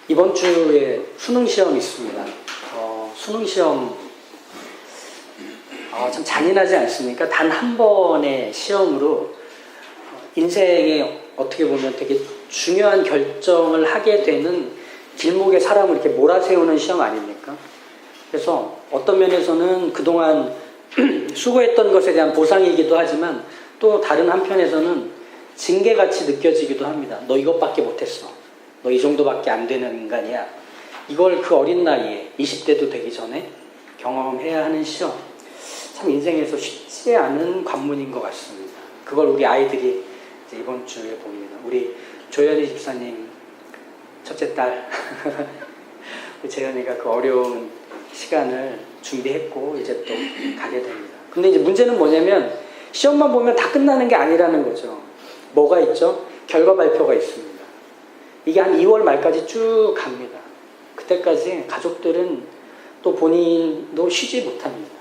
이번 주에 수능 시험이 있습니다. 수능 시험 참 잔인하지 않습니까? 단 한 번의 시험으로 인생에 어떻게 보면 되게 중요한 결정을 하게 되는 길목에 사람을 이렇게 몰아세우는 시험 아닙니까? 그래서 어떤 면에서는 그동안 수고했던 것에 대한 보상이기도 하지만 또 다른 한편에서는 징계같이 느껴지기도 합니다. 너 이것밖에 못했어. 너 이 정도밖에 안 되는 인간이야. 이걸 그 어린 나이에 20대도 되기 전에 경험해야 하는 시험. 참 인생에서 쉽지 않은 관문인 것 같습니다. 그걸 우리 아이들이 이제 이번 주에 봅니다. 우리 조연희 집사님 첫째 딸 재현이가 그 어려운 시간을 준비했고 이제 또 가게 됩니다. 근데 이제 문제는 뭐냐면 시험만 보면 다 끝나는 게 아니라는 거죠. 뭐가 있죠? 결과 발표가 있습니다. 이게 한 2월 말까지 쭉 갑니다. 그때까지 가족들은 또 본인도 쉬지 못합니다.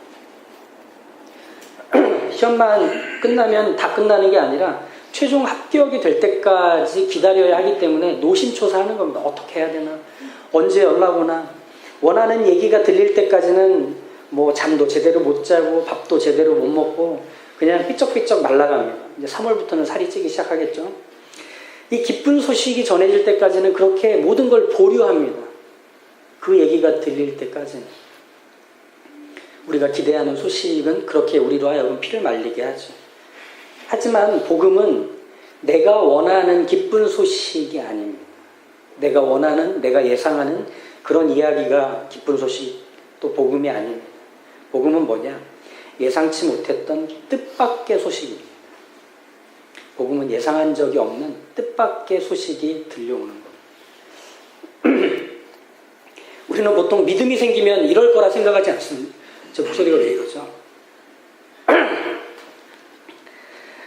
시험만 끝나면 다 끝나는 게 아니라 최종 합격이 될 때까지 기다려야 하기 때문에 노심초사하는 겁니다. 어떻게 해야 되나? 언제 연락 오나? 원하는 얘기가 들릴 때까지는 뭐 잠도 제대로 못 자고 밥도 제대로 못 먹고 그냥 삐쩍삐쩍 말라갑니다. 이제 3월부터는 살이 찌기 시작하겠죠. 이 기쁜 소식이 전해질 때까지는 그렇게 모든 걸 보류합니다. 그 얘기가 들릴 때까지는. 우리가 기대하는 소식은 그렇게 우리로 하여금 피를 말리게 하죠. 하지만 복음은 내가 원하는 기쁜 소식이 아닙니다. 내가 원하는, 내가 예상하는 그런 이야기가 기쁜 소식, 또 복음이 아닙니다. 복음은 뭐냐? 예상치 못했던 뜻밖의 소식입니다. 복음은 예상한 적이 없는 뜻밖의 소식이 들려오는 겁니다. 우리는 보통 믿음이 생기면 이럴 거라 생각하지 않습니다. 저 목소리가 왜 이러죠?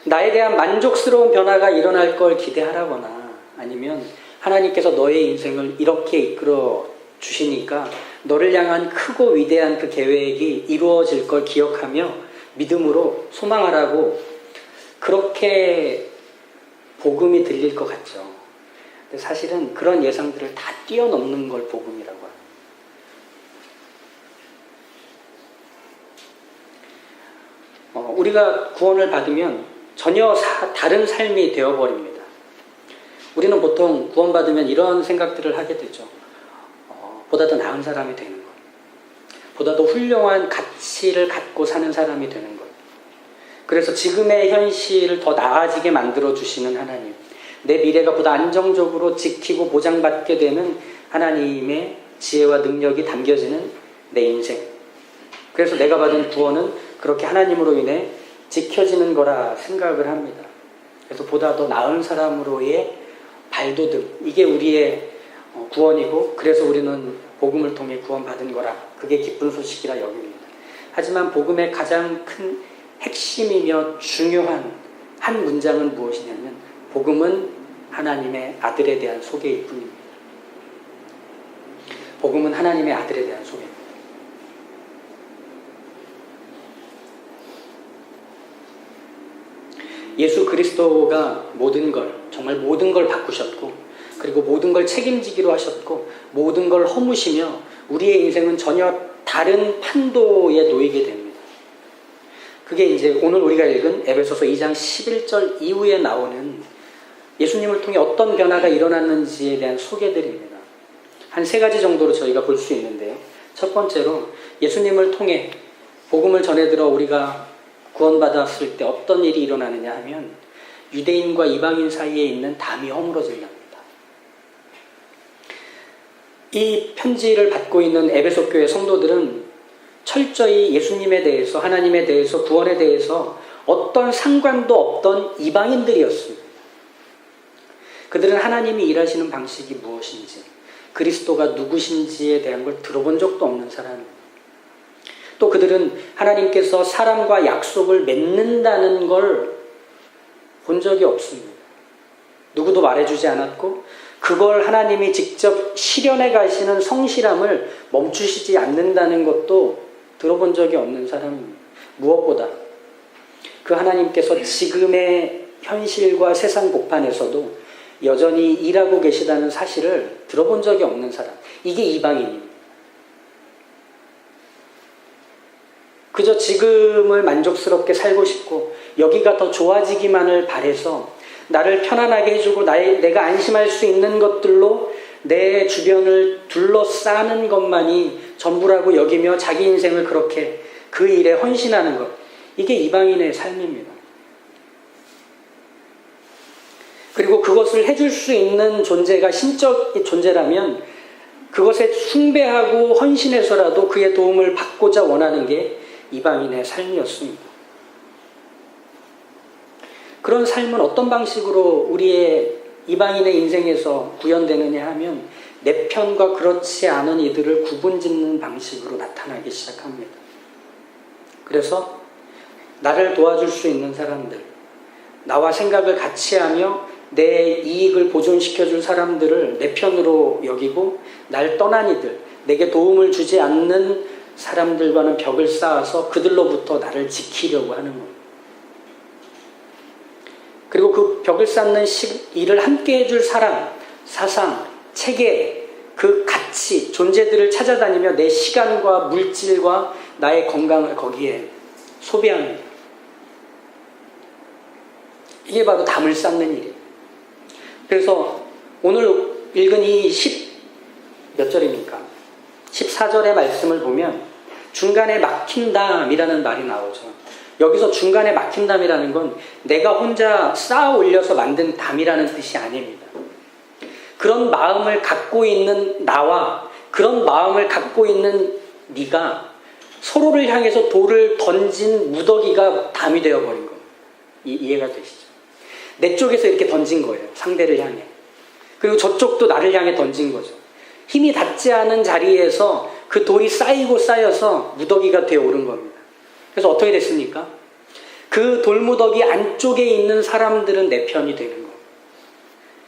나에 대한 만족스러운 변화가 일어날 걸 기대하라거나 아니면 하나님께서 너의 인생을 이렇게 이끌어 주시니까 너를 향한 크고 위대한 그 계획이 이루어질 걸 기억하며 믿음으로 소망하라고 그렇게 복음이 들릴 것 같죠. 근데 사실은 그런 예상들을 다 뛰어넘는 걸 복음이라고 합니다. 우리가 구원을 받으면 전혀 다른 삶이 되어버립니다. 우리는 보통 구원받으면 이런 생각들을 하게 되죠. 보다 더 나은 사람이 되는 것. 보다 더 훌륭한 가치를 갖고 사는 사람이 되는 것. 그래서 지금의 현실을 더 나아지게 만들어주시는 하나님. 내 미래가 보다 안정적으로 지키고 보장받게 되는 하나님의 지혜와 능력이 담겨지는 내 인생. 그래서 내가 받은 구원은 그렇게 하나님으로 인해 지켜지는 거라 생각을 합니다. 그래서 보다 더 나은 사람으로의 발돋움. 이게 우리의 구원이고 그래서 우리는 복음을 통해 구원받은 거라. 그게 기쁜 소식이라 여깁니다. 하지만 복음의 가장 큰 핵심이며 중요한 한 문장은 무엇이냐면 복음은 하나님의 아들에 대한 소개일 뿐입니다. 복음은 하나님의 아들에 대한 소개입니다. 예수 그리스도가 모든 걸, 정말 모든 걸 바꾸셨고 그리고 모든 걸 책임지기로 하셨고 모든 걸 허무시며 우리의 인생은 전혀 다른 판도에 놓이게 됩니다. 그게 이제 오늘 우리가 읽은 에베소서 2장 11절 이후에 나오는 예수님을 통해 어떤 변화가 일어났는지에 대한 소개들입니다. 한 3가지 정도로 저희가 볼 수 있는데요. 첫 번째로 예수님을 통해 복음을 전해들어 우리가 구원받았을 때 어떤 일이 일어나느냐 하면 유대인과 이방인 사이에 있는 담이 허물어진답니다. 이 편지를 받고 있는 에베소 교회 성도들은 철저히 예수님에 대해서, 하나님에 대해서, 구원에 대해서 어떤 상관도 없던 이방인들이었습니다. 그들은 하나님이 일하시는 방식이 무엇인지, 그리스도가 누구신지에 대한 걸 들어본 적도 없는 사람입니다. 또 그들은 하나님께서 사람과 약속을 맺는다는 걸 본 적이 없습니다. 누구도 말해주지 않았고 그걸 하나님이 직접 실현해 가시는 성실함을 멈추시지 않는다는 것도 들어본 적이 없는 사람입니다. 무엇보다 그 하나님께서 지금의 현실과 세상 복판에서도 여전히 일하고 계시다는 사실을 들어본 적이 없는 사람. 이게 이방인입니다. 그저 지금을 만족스럽게 살고 싶고 여기가 더 좋아지기만을 바라서 나를 편안하게 해주고 내가 안심할 수 있는 것들로 내 주변을 둘러싸는 것만이 전부라고 여기며 자기 인생을 그렇게 그 일에 헌신하는 것. 이게 이방인의 삶입니다. 그리고 그것을 해줄 수 있는 존재가 신적 존재라면 그것에 숭배하고 헌신해서라도 그의 도움을 받고자 원하는 게 이방인의 삶이었습니다. 그런 삶은 어떤 방식으로 우리의 이방인의 인생에서 구현되느냐 하면 내 편과 그렇지 않은 이들을 구분짓는 방식으로 나타나기 시작합니다. 그래서 나를 도와줄 수 있는 사람들, 나와 생각을 같이 하며 내 이익을 보존시켜줄 사람들을 내 편으로 여기고 날 떠난 이들, 내게 도움을 주지 않는 사람들과는 벽을 쌓아서 그들로부터 나를 지키려고 하는 겁니다. 그리고 그 벽을 쌓는 일을 함께 해줄 사람, 사상, 체계, 그 가치, 존재들을 찾아다니며 내 시간과 물질과 나의 건강을 거기에 소비합니다. 이게 바로 담을 쌓는 일이에요. 그래서 오늘 읽은 이 몇 절입니까? 14절의 말씀을 보면 중간에 막힌담이라는 말이 나오죠. 여기서 중간에 막힌담이라는 건 내가 혼자 쌓아 올려서 만든 담이라는 뜻이 아닙니다. 그런 마음을 갖고 있는 나와 그런 마음을 갖고 있는 네가 서로를 향해서 돌을 던진 무더기가 담이 되어버린 겁니다. 이해가 되시죠? 내 쪽에서 이렇게 던진 거예요. 상대를 향해. 그리고 저쪽도 나를 향해 던진 거죠. 힘이 닿지 않은 자리에서 그 돌이 쌓이고 쌓여서 무더기가 되어 오른 겁니다. 그래서 어떻게 됐습니까? 그 돌무더기 안쪽에 있는 사람들은 내 편이 되는 거예요.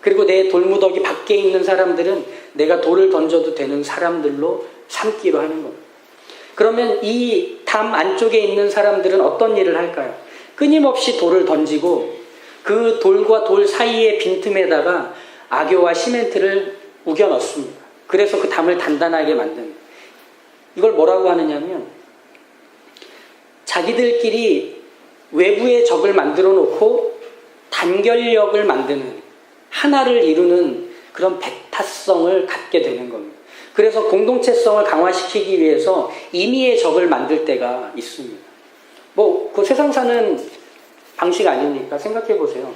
그리고 내 돌무더기 밖에 있는 사람들은 내가 돌을 던져도 되는 사람들로 삼기로 하는 겁니다. 그러면 이 담 안쪽에 있는 사람들은 어떤 일을 할까요? 끊임없이 돌을 던지고 그 돌과 돌 사이의 빈틈에다가 악교와 시멘트를 우겨 넣습니다. 그래서 그 담을 단단하게 만듭니다. 이걸 뭐라고 하느냐면 자기들끼리 외부의 적을 만들어 놓고 단결력을 만드는 하나를 이루는 그런 배타성을 갖게 되는 겁니다. 그래서 공동체성을 강화시키기 위해서 임의의 적을 만들 때가 있습니다. 그 세상 사는 방식 아닙니까? 생각해 보세요.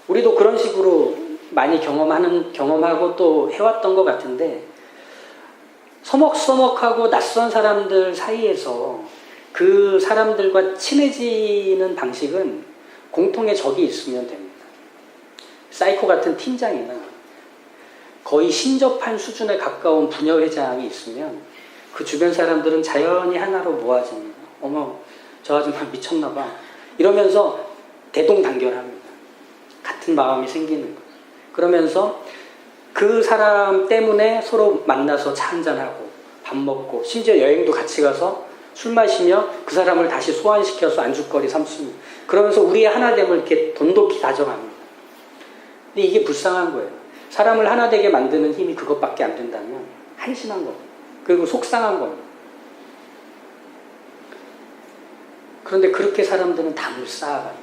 우리도 그런 식으로 많이 경험하고 또 해왔던 것 같은데 서먹서먹하고 낯선 사람들 사이에서 그 사람들과 친해지는 방식은 공통의 적이 있으면 됩니다. 사이코 같은 팀장이나 거의 신접한 수준에 가까운 부녀회장이 있으면 그 주변 사람들은 자연히 하나로 모아집니다. 어머, 저 아줌마 미쳤나봐. 이러면서 대동단결합니다. 같은 마음이 생기는 거예요. 그러면서 그 사람 때문에 서로 만나서 차 한잔하고 밥 먹고 심지어 여행도 같이 가서 술 마시며 그 사람을 다시 소환시켜서 안주거리 삼습니다. 그러면서 우리의 하나됨을 이렇게 돈독히 다져갑니다. 근데 이게 불쌍한 거예요. 사람을 하나 되게 만드는 힘이 그것밖에 안 된다면 한심한 겁니다. 그리고 속상한 겁니다. 그런데 그렇게 사람들은 담을 쌓아가요.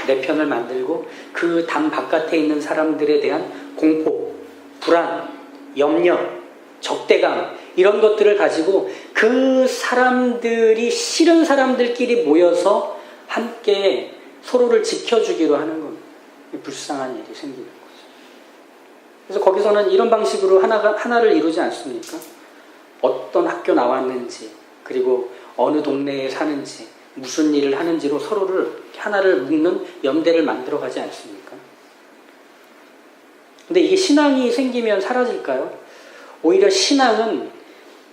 내 편을 만들고 그 담 바깥에 있는 사람들에 대한 공포, 불안, 염려, 적대감 이런 것들을 가지고 그 사람들이 싫은 사람들끼리 모여서 함께 서로를 지켜주기로 하는 겁니다. 불쌍한 일이 생기는 거죠. 그래서 거기서는 이런 방식으로 하나를 이루지 않습니까? 어떤 학교 나왔는지 그리고 어느 동네에 사는지 무슨 일을 하는지로 서로를 하나를 묶는 연대를 만들어 가지 않습니까? 근데 이게 신앙이 생기면 사라질까요? 오히려 신앙은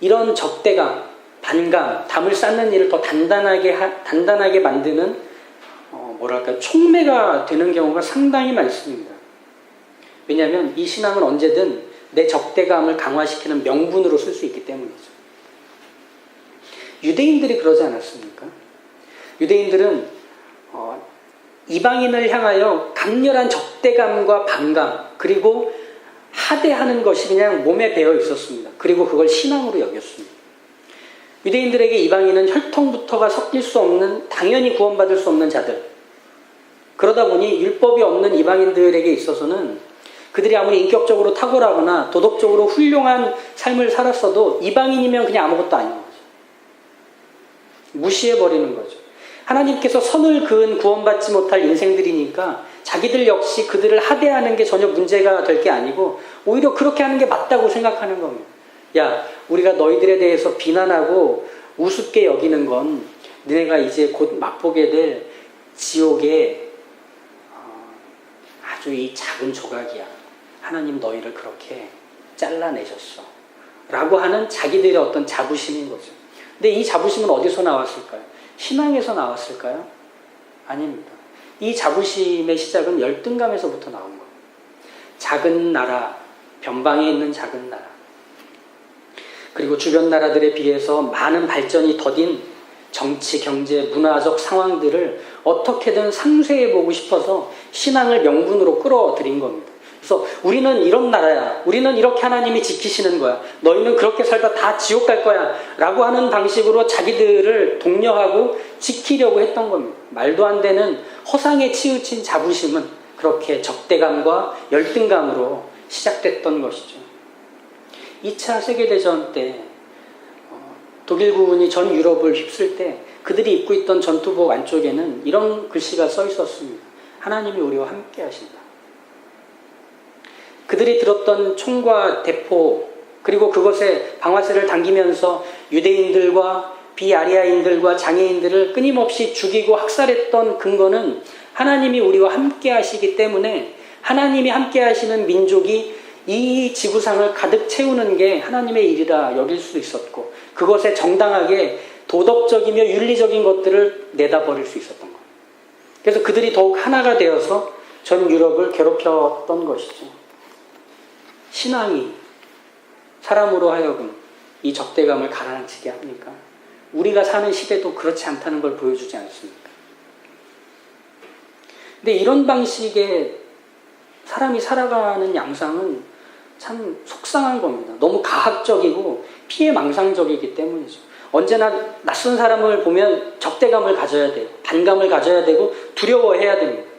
이런 적대감, 반감, 담을 쌓는 일을 더 단단하게 만드는 촉매가 되는 경우가 상당히 많습니다. 왜냐하면 이 신앙은 언제든 내 적대감을 강화시키는 명분으로 쓸 수 있기 때문이죠. 유대인들이 그러지 않았습니까? 유대인들은 이방인을 향하여 강렬한 적대감과 반감 그리고 하대하는 것이 그냥 몸에 배어 있었습니다. 그리고 그걸 신앙으로 여겼습니다. 유대인들에게 이방인은 혈통부터가 섞일 수 없는, 당연히 구원받을 수 없는 자들. 그러다 보니 율법이 없는 이방인들에게 있어서는 그들이 아무리 인격적으로 탁월하거나 도덕적으로 훌륭한 삶을 살았어도 이방인이면 그냥 아무것도 아닌 거죠. 무시해버리는 거죠. 하나님께서 선을 그은 구원받지 못할 인생들이니까 자기들 역시 그들을 하대하는 게 전혀 문제가 될 게 아니고 오히려 그렇게 하는 게 맞다고 생각하는 겁니다. 야, 우리가 너희들에 대해서 비난하고 우습게 여기는 건 너네가 이제 곧 맛보게 될 지옥의 아주 이 작은 조각이야. 하나님 너희를 그렇게 잘라내셨어. 라고 하는 자기들의 어떤 자부심인 거죠. 근데 이 자부심은 어디서 나왔을까요? 신앙에서 나왔을까요? 아닙니다. 이 자부심의 시작은 열등감에서부터 나온 거예요. 작은 나라, 변방에 있는 작은 나라. 그리고 주변 나라들에 비해서 많은 발전이 더딘 정치, 경제, 문화적 상황들을 어떻게든 상쇄해보고 싶어서 신앙을 명분으로 끌어들인 겁니다. 그래서 우리는 이런 나라야. 우리는 이렇게 하나님이 지키시는 거야. 너희는 그렇게 살다 다 지옥 갈 거야. 라고 하는 방식으로 자기들을 독려하고 지키려고 했던 겁니다. 말도 안 되는 허상에 치우친 자부심은 그렇게 적대감과 열등감으로 시작됐던 것이죠. 2차 세계대전 때 독일군이 전 유럽을 휩쓸 때 그들이 입고 있던 전투복 안쪽에는 이런 글씨가 써 있었습니다. 하나님이 우리와 함께 하신다. 그들이 들었던 총과 대포 그리고 그것에 방아쇠를 당기면서 유대인들과 비아리아인들과 장애인들을 끊임없이 죽이고 학살했던 근거는 하나님이 우리와 함께 하시기 때문에 하나님이 함께 하시는 민족이 이 지구상을 가득 채우는 게 하나님의 일이라 여길 수 있었고 그것에 정당하게 도덕적이며 윤리적인 것들을 내다버릴 수 있었던 거예요. 그래서 그들이 더욱 하나가 되어서 전 유럽을 괴롭혔던 것이죠. 신앙이 사람으로 하여금 이 적대감을 가라앉히게 합니까? 우리가 사는 시대도 그렇지 않다는 걸 보여주지 않습니까? 근데 이런 방식의 사람이 살아가는 양상은 참 속상한 겁니다. 너무 가학적이고 피해망상적이기 때문이죠. 언제나 낯선 사람을 보면 적대감을 가져야 돼요. 반감을 가져야 되고 두려워해야 됩니다.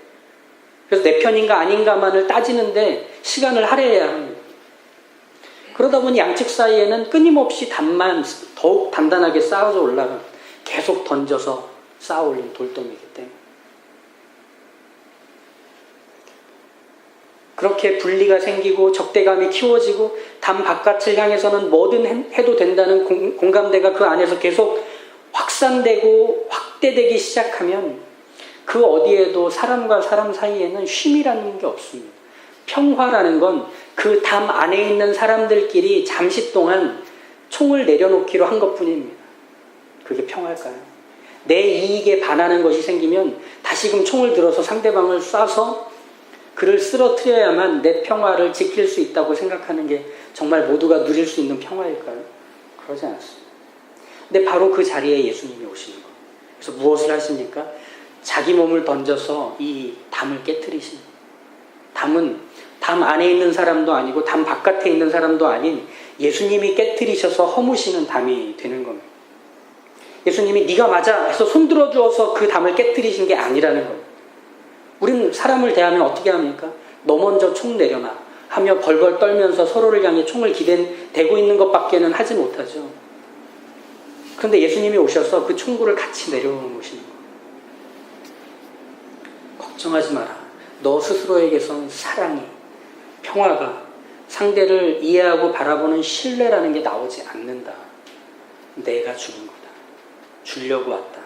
그래서 내 편인가 아닌가만을 따지는데 시간을 할애해야 합니다. 그러다 보니 양측 사이에는 끊임없이 담만 더욱 단단하게 쌓아져 올라가 계속 던져서 쌓아 올린 돌돔이기 때문에 그렇게 분리가 생기고 적대감이 키워지고 담 바깥을 향해서는 뭐든 해도 된다는 공감대가 그 안에서 계속 확산되고 확대되기 시작하면 그 어디에도 사람과 사람 사이에는 쉼이라는 게 없습니다. 평화라는 건 그 담 안에 있는 사람들끼리 잠시 동안 총을 내려놓기로 한 것뿐입니다. 그게 평화일까요? 내 이익에 반하는 것이 생기면 다시금 총을 들어서 상대방을 쏴서 그를 쓰러뜨려야만 내 평화를 지킬 수 있다고 생각하는 게 정말 모두가 누릴 수 있는 평화일까요? 그러지 않습니다. 근데 바로 그 자리에 예수님이 오시는 거예요. 그래서 무엇을 하십니까? 자기 몸을 던져서 이 담을 깨트리십니다. 담은 담 안에 있는 사람도 아니고 담 바깥에 있는 사람도 아닌 예수님이 깨트리셔서 허무시는 담이 되는 겁니다. 예수님이 네가 맞아 해서 손들어 주어서 그 담을 깨트리신 게 아니라는 거예요. 우리는 사람을 대하면 어떻게 합니까? 너 먼저 총 내려놔 하며 벌벌 떨면서 서로를 향해 총을 대고 있는 것밖에는 하지 못하죠. 그런데 예수님이 오셔서 그 총구를 같이 내려놓으시는 거예요. 걱정하지 마라. 너 스스로에게선 사랑이, 평화가, 상대를 이해하고 바라보는 신뢰라는 게 나오지 않는다. 내가 주는 거다. 주려고 왔다.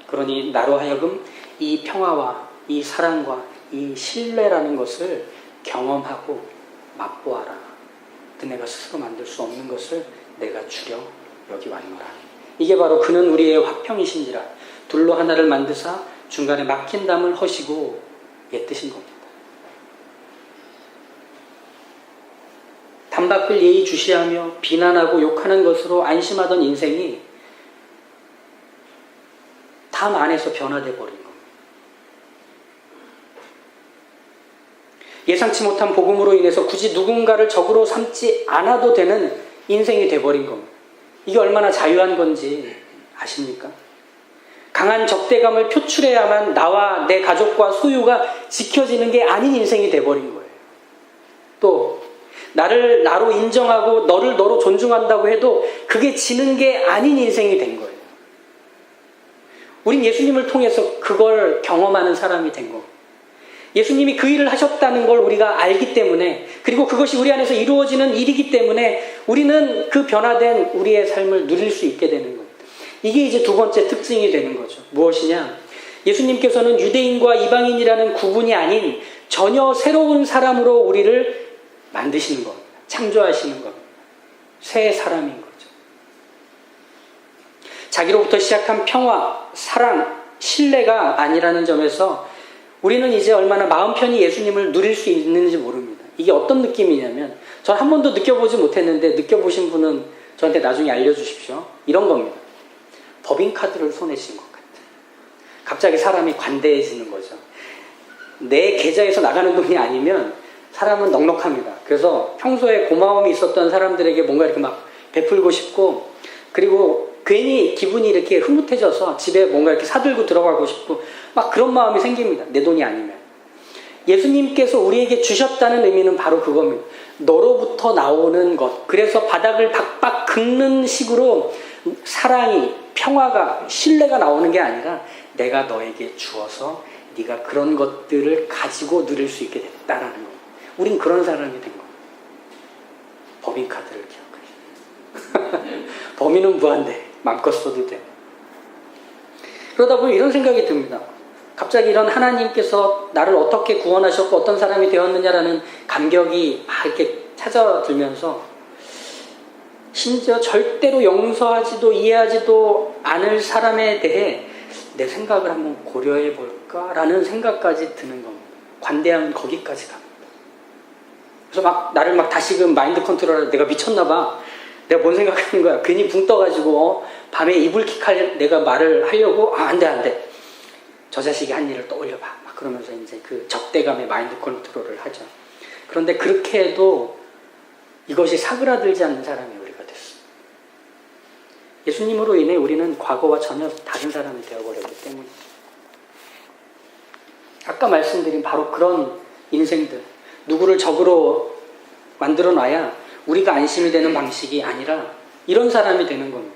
그러니 나로 하여금 이 평화와 이 사랑과 이 신뢰라는 것을 경험하고 맛보아라. 너네가 스스로 만들 수 없는 것을 내가 주려 여기 왔노라. 이게 바로 그는 우리의 화평이신지라 둘로 하나를 만드사 중간에 막힌 담을 허시고 예 뜻인 겁니다. 담 밖을 예의주시하며 비난하고 욕하는 것으로 안심하던 인생이 담 안에서 변화돼 버린 겁니다. 예상치 못한 복음으로 인해서 굳이 누군가를 적으로 삼지 않아도 되는 인생이 돼버린 겁니다. 이게 얼마나 자유한 건지 아십니까? 강한 적대감을 표출해야만 나와 내 가족과 소유가 지켜지는 게 아닌 인생이 돼버린 거예요. 또 나를 나로 인정하고 너를 너로 존중한다고 해도 그게 지는 게 아닌 인생이 된 거예요. 우린 예수님을 통해서 그걸 경험하는 사람이 된 겁니다. 예수님이 그 일을 하셨다는 걸 우리가 알기 때문에, 그리고 그것이 우리 안에서 이루어지는 일이기 때문에 우리는 그 변화된 우리의 삶을 누릴 수 있게 되는 겁니다. 이게 이제 두 번째 특징이 되는 거죠. 무엇이냐? 예수님께서는 유대인과 이방인이라는 구분이 아닌 전혀 새로운 사람으로 우리를 만드시는 겁니다. 창조하시는 겁니다. 새 사람인 거죠. 자기로부터 시작한 평화, 사랑, 신뢰가 아니라는 점에서 우리는 이제 얼마나 마음 편히 예수님을 누릴 수 있는지 모릅니다. 이게 어떤 느낌이냐면, 전 한 번도 느껴보지 못했는데 느껴보신 분은 저한테 나중에 알려주십시오. 이런 겁니다. 법인카드를 손에 쥔 것 같아요. 갑자기 사람이 관대해지는 거죠. 내 계좌에서 나가는 돈이 아니면 사람은 넉넉합니다. 그래서 평소에 고마움이 있었던 사람들에게 뭔가 이렇게 막 베풀고 싶고, 그리고 괜히 기분이 이렇게 흐뭇해져서 집에 뭔가 이렇게 사들고 들어가고 싶고 막 그런 마음이 생깁니다. 내 돈이 아니면. 예수님께서 우리에게 주셨다는 의미는 바로 그겁니다. 너로부터 나오는 것. 그래서 바닥을 박박 긁는 식으로 사랑이, 평화가, 신뢰가 나오는 게 아니라 내가 너에게 주어서 네가 그런 것들을 가지고 누릴 수 있게 됐다라는 거예요. 우린 그런 사람이 된 거예요. 법인카드를 기억하시죠. 범인은 무한대. 마음껏 써도 돼요. 그러다 보면 이런 생각이 듭니다. 갑자기 이런 하나님께서 나를 어떻게 구원하셨고 어떤 사람이 되었느냐라는 감격이 막 이렇게 찾아들면서, 심지어 절대로 용서하지도 이해하지도 않을 사람에 대해 내 생각을 한번 고려해 볼까라는 생각까지 드는 겁니다. 관대함은 거기까지 갑니다. 그래서 막 나를 막 다시금 마인드 컨트롤하려, 내가 미쳤나 봐. 내가 뭔 생각하는 거야. 괜히 붕 떠가지고 밤에 이불킥할 내가 말을 하려고, 안 돼. 저 자식이 한 일을 떠올려봐. 막 그러면서 이제 그 적대감의 마인드 컨트롤을 하죠. 그런데 그렇게 해도 이것이 사그라들지 않는 사람이 우리가 됐어요. 예수님으로 인해 우리는 과거와 전혀 다른 사람이 되어버렸기 때문에. 아까 말씀드린 바로 그런 인생들, 누구를 적으로 만들어 놔야 우리가 안심이 되는 방식이 아니라 이런 사람이 되는 겁니다.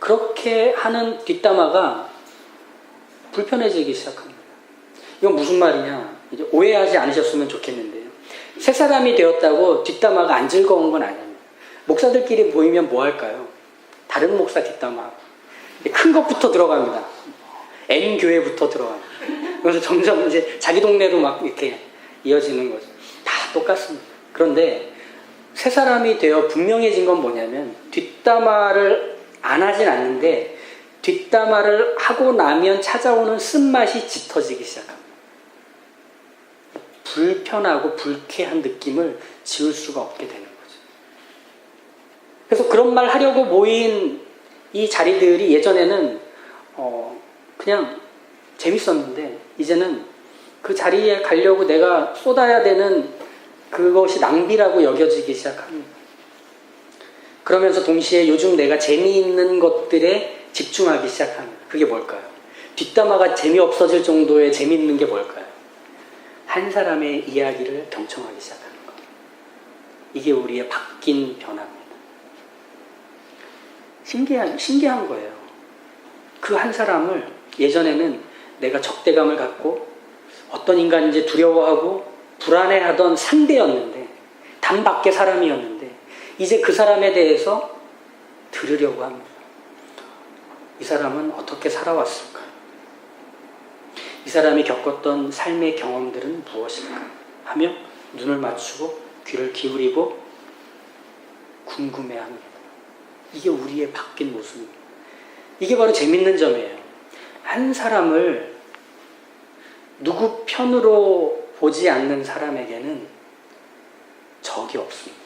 그렇게 하는 뒷담화가 불편해지기 시작합니다. 이건 무슨 말이냐? 이제 오해하지 않으셨으면 좋겠는데요. 새 사람이 되었다고 뒷담화가 안 즐거운 건 아닙니다. 목사들끼리 모이면 뭐 할까요? 다른 목사 뒷담화. 큰 것부터 들어갑니다. N교회부터 들어갑니다. 그래서 점점 이제 자기 동네로 막 이렇게 이어지는 거죠. 다 똑같습니다. 그런데 새 사람이 되어 분명해진 건 뭐냐면, 뒷담화를 안 하진 않는데 뒷담화를 하고 나면 찾아오는 쓴맛이 짙어지기 시작합니다. 불편하고 불쾌한 느낌을 지울 수가 없게 되는 거죠. 그래서 그런 말 하려고 모인 이 자리들이 예전에는 그냥 재밌었는데, 이제는 그 자리에 가려고 내가 쏟아야 되는 그것이 낭비라고 여겨지기 시작합니다. 그러면서 동시에 요즘 내가 재미있는 것들에 집중하기 시작합니다. 그게 뭘까요? 뒷담화가 재미없어질 정도의 재미있는 게 뭘까요? 한 사람의 이야기를 경청하기 시작하는 것. 이게 우리의 바뀐 변화입니다. 신기한 거예요. 그 한 사람을 예전에는 내가 적대감을 갖고 어떤 인간인지 두려워하고 불안해하던 상대였는데, 단밖의 사람이었는데, 이제 그 사람에 대해서 들으려고 합니다. 이 사람은 어떻게 살아왔을까? 이 사람이 겪었던 삶의 경험들은 무엇일까? 하며 눈을 맞추고 귀를 기울이고 궁금해합니다. 이게 우리의 바뀐 모습입니다. 이게 바로 재밌는 점이에요. 한 사람을 누구 편으로 보지 않는 사람에게는 적이 없습니다.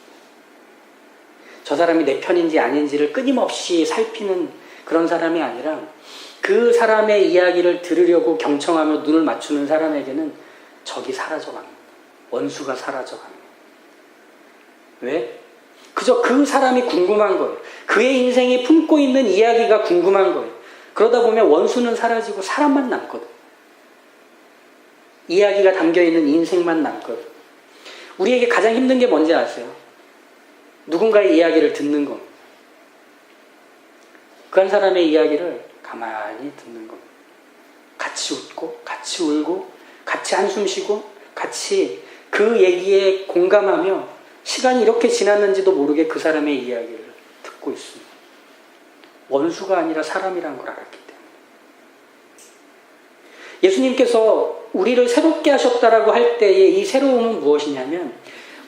저 사람이 내 편인지 아닌지를 끊임없이 살피는 그런 사람이 아니라, 그 사람의 이야기를 들으려고 경청하며 눈을 맞추는 사람에게는 적이 사라져갑니다. 원수가 사라져가는 거예요. 왜? 그저 그 사람이 궁금한 거예요. 그의 인생이 품고 있는 이야기가 궁금한 거예요. 그러다 보면 원수는 사라지고 사람만 남거든. 이야기가 담겨있는 인생만 남거든. 우리에게 가장 힘든 게 뭔지 아세요? 누군가의 이야기를 듣는 겁니다. 그 한 사람의 이야기를 가만히 듣는 겁니다. 같이 웃고 같이 울고 같이 한숨 쉬고 같이 그 얘기에 공감하며 시간이 이렇게 지났는지도 모르게 그 사람의 이야기를 듣고 있습니다. 원수가 아니라 사람이란 걸 알았기 때문에. 예수님께서 우리를 새롭게 하셨다라고 할 때의 이 새로움은 무엇이냐면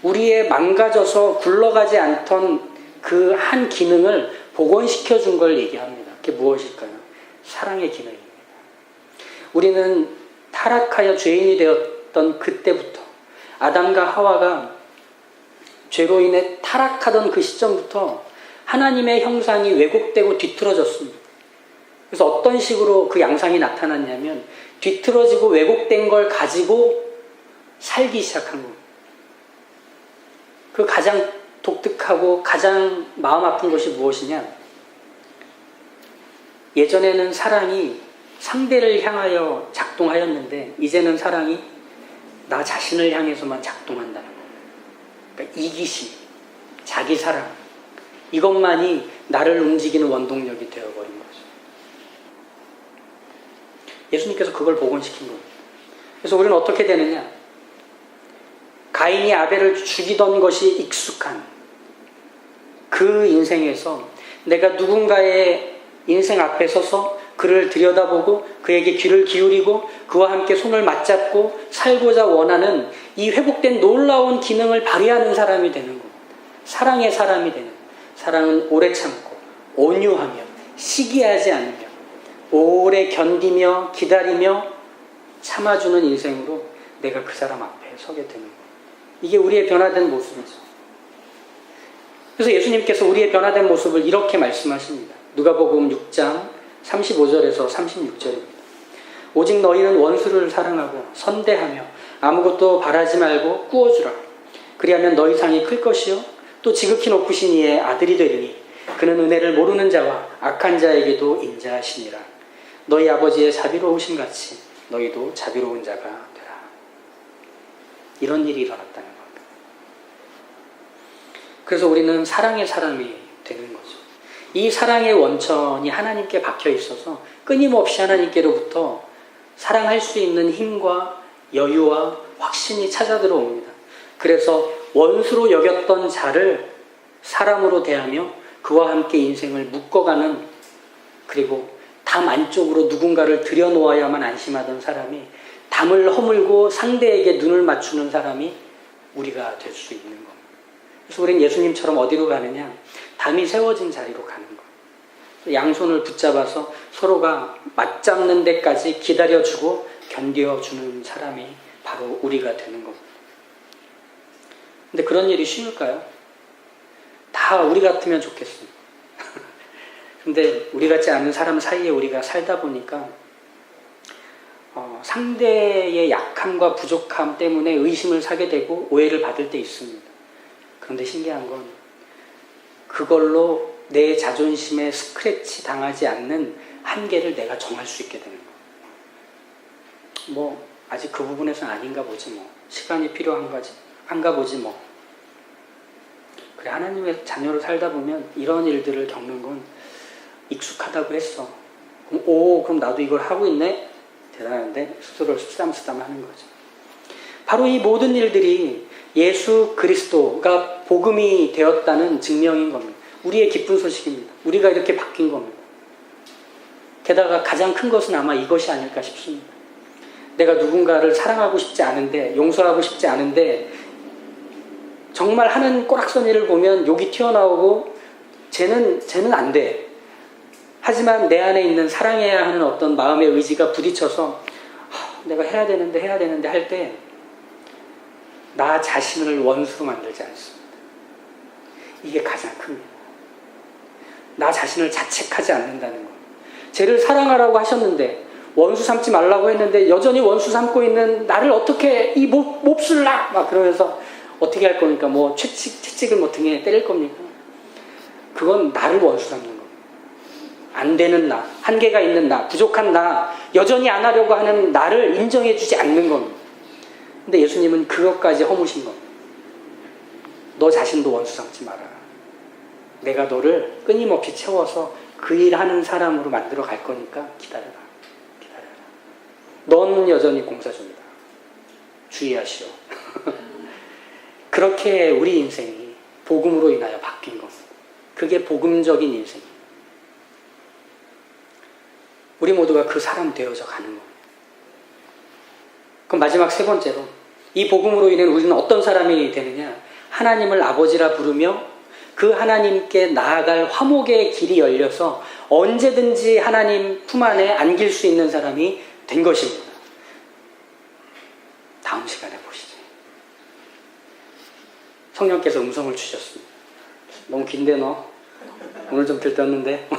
우리의 망가져서 굴러가지 않던 그 한 기능을 복원시켜 준 걸 얘기합니다. 그게 무엇일까요? 사랑의 기능입니다. 우리는 타락하여 죄인이 되었던 그때부터 아담과 하와가 죄로 인해 타락하던 그 시점부터 하나님의 형상이 왜곡되고 뒤틀어졌습니다. 그래서 어떤 식으로 그 양상이 나타났냐면 뒤틀어지고 왜곡된 걸 가지고 살기 시작한 겁니다. 그 가장 독특하고 가장 마음 아픈 것이 무엇이냐? 예전에는 사랑이 상대를 향하여 작동하였는데 이제는 사랑이 나 자신을 향해서만 작동한다는 거예요. 그러니까 이기심, 자기 사랑 이것만이 나를 움직이는 원동력이 되어버린 거죠. 예수님께서 그걸 복원시킨 겁니다. 그래서 우리는 어떻게 되느냐? 가인이 아벨을 죽이던 것이 익숙한 그 인생에서 내가 누군가의 인생 앞에 서서 그를 들여다보고 그에게 귀를 기울이고 그와 함께 손을 맞잡고 살고자 원하는 이 회복된 놀라운 기능을 발휘하는 사람이 되는 겁니다. 사랑의 사람이 되는 겁니다. 사랑은 오래 참고 온유하며 시기하지 않으며 오래 견디며 기다리며 참아주는 인생으로 내가 그 사람 앞에 서게 되는 겁니다. 이게 우리의 변화된 모습이죠. 그래서 예수님께서 우리의 변화된 모습을 이렇게 말씀하십니다. 누가복음 6장 35절에서 36절입니다. 오직 너희는 원수를 사랑하고 선대하며 아무것도 바라지 말고 꾸어주라. 그리하면 너희 상이 클 것이요 또 지극히 높으신 이의 아들이 되리니 그는 은혜를 모르는 자와 악한 자에게도 인자하시니라. 너희 아버지의 자비로우심 같이 너희도 자비로운 자가 되라. 이런 일이 일어났다는 겁니다. 그래서 우리는 사랑의 사람이 되는 거죠. 이 사랑의 원천이 하나님께 박혀 있어서 끊임없이 하나님께로부터 사랑할 수 있는 힘과 여유와 확신이 찾아 들어옵니다. 그래서 원수로 여겼던 자를 사람으로 대하며 그와 함께 인생을 묶어가는, 그리고 담 안쪽으로 누군가를 들여놓아야만 안심하던 사람이 담을 허물고 상대에게 눈을 맞추는 사람이 우리가 될 수 있는 겁니다. 그래서 우리는 예수님처럼 어디로 가느냐? 담이 세워진 자리로 가는 거예요. 양손을 붙잡아서 서로가 맞잡는 데까지 기다려주고 견뎌주는 사람이 바로 우리가 되는 겁니다. 근데 그런 일이 쉬울까요? 다 우리 같으면 좋겠습니다. 근데 우리 같지 않은 사람 사이에 우리가 살다 보니까 상대의 약함과 부족함 때문에 의심을 사게 되고 오해를 받을 때 있습니다. 그런데 신기한 건 그걸로 내 자존심에 스크래치 당하지 않는 한계를 내가 정할 수 있게 되는 거예요. 아직 그 부분에서는 아닌가 보지 시간이 필요한가 보지 그래, 하나님의 자녀로 살다 보면 이런 일들을 겪는 건 익숙하다고 했어. 그럼 나도 이걸 하고 있네? 대단한데? 스스로를 쓰담쓰담 하는 거죠. 바로 이 모든 일들이 예수 그리스도가 복음이 되었다는 증명인 겁니다. 우리의 기쁜 소식입니다. 우리가 이렇게 바뀐 겁니다. 게다가 가장 큰 것은 아마 이것이 아닐까 싶습니다. 내가 누군가를 사랑하고 싶지 않은데, 용서하고 싶지 않은데, 정말 하는 꼬락선 일을 보면 욕이 튀어나오고 쟤는 안 돼. 하지만 내 안에 있는 사랑해야 하는 어떤 마음의 의지가 부딪혀서 내가 해야 되는데 할 때 나 자신을 원수로 만들지 않습니다. 이게 가장 큽니다. 나 자신을 자책하지 않는다는 거. 쟤를 사랑하라고 하셨는데 원수 삼지 말라고 했는데 여전히 원수 삼고 있는 나를 어떻게 이 몹쓸 나! 막 그러면서 어떻게 할 겁니까? 뭐 채찍을 뭐 등에 때릴 겁니까? 그건 나를 원수 삼는 겁니다. 안 되는 나, 한계가 있는 나, 부족한 나, 여전히 안 하려고 하는 나를 인정해 주지 않는 겁니다. 근데 예수님은 그것까지 허무신 겁니다. 너 자신도 원수 삼지 마라. 내가 너를 끊임없이 채워서 그 일하는 사람으로 만들어 갈 거니까 기다려라. 기다려라. 넌 여전히 공사 중이다. 주의하시오. 그렇게 우리 인생이 복음으로 인하여 바뀐 겁니다. 그게 복음적인 인생입니다. 우리 모두가 그 사람 되어져 가는 겁니다. 그럼 마지막 세 번째로 이 복음으로 인해 우리는 어떤 사람이 되느냐? 하나님을 아버지라 부르며 그 하나님께 나아갈 화목의 길이 열려서 언제든지 하나님 품 안에 안길 수 있는 사람이 된 것입니다. 다음 시간에 보시죠. 성령께서 음성을 주셨습니다. 너무 긴데 너? 오늘 좀 들떴는데?